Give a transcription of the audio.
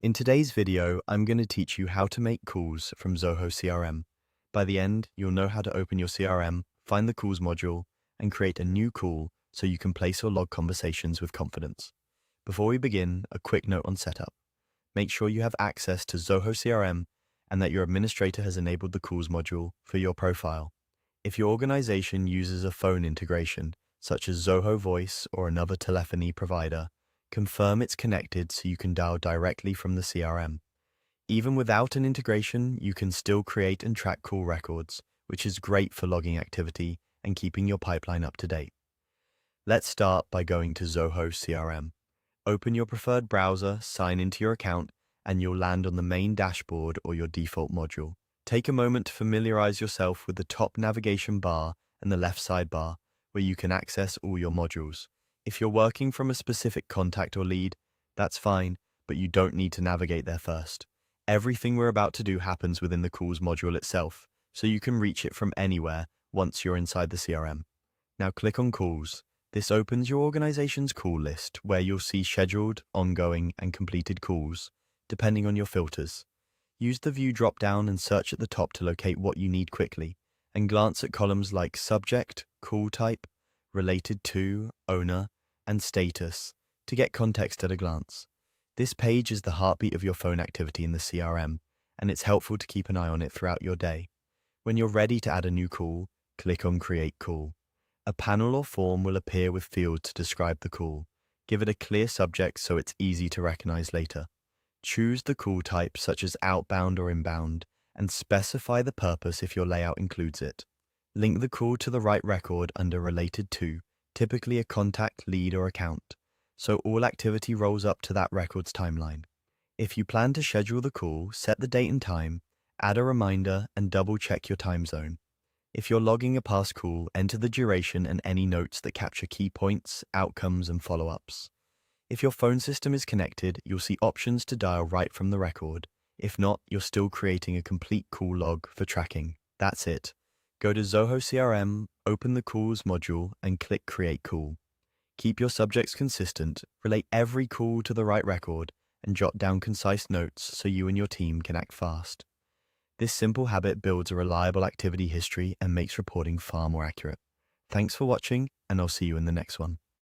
In today's video, I'm going to teach you how to make calls from Zoho CRM. By the end, you'll know how to open your CRM, find the calls module, and create a new call so you can place or log conversations with confidence. Before we begin, a quick note on setup. Make sure you have access to Zoho CRM and that your administrator has enabled the calls module for your profile. If your organization uses a phone integration, such as Zoho Voice or another telephony provider, confirm it's connected so you can dial directly from the CRM. Even without an integration, you can still create and track call records, which is great for logging activity and keeping your pipeline up to date. Let's start by going to Zoho CRM. Open your preferred browser, sign into your account, and you'll land on the main dashboard or your default module. Take a moment to familiarize yourself with the top navigation bar and the left sidebar, where you can access all your modules. If you're working from a specific contact or lead, that's fine, but you don't need to navigate there first. Everything we're about to do happens within the calls module itself, so you can reach it from anywhere once you're inside the CRM. Now click on Calls. This opens your organization's call list, where you'll see scheduled, ongoing, and completed calls, depending on your filters. Use the View drop-down and search at the top to locate what you need quickly, and glance at columns like Subject, Call Type, Related to, Owner, and Status to get context at a glance. This page is the heartbeat of your phone activity in the CRM, and it's helpful to keep an eye on it throughout your day. When you're ready to add a new call, click on Create Call. A panel or form will appear with fields to describe the call. Give it a clear subject so it's easy to recognize later. Choose the call type such as outbound or inbound, and specify the purpose if your layout includes it. Link the call to the right record under Related to, typically a contact, lead, or account, so all activity rolls up to that record's timeline. If you plan to schedule the call, set the date and time, add a reminder, and double-check your time zone. If you're logging a past call, enter the duration and any notes that capture key points, outcomes, and follow-ups. If your phone system is connected, you'll see options to dial right from the record. If not, you're still creating a complete call log for tracking. That's it. Go to Zoho CRM, open the Calls module, and click Create Call. Keep your subjects consistent, relate every call to the right record, and jot down concise notes so you and your team can act fast. This simple habit builds a reliable activity history and makes reporting far more accurate. Thanks for watching, and I'll see you in the next one.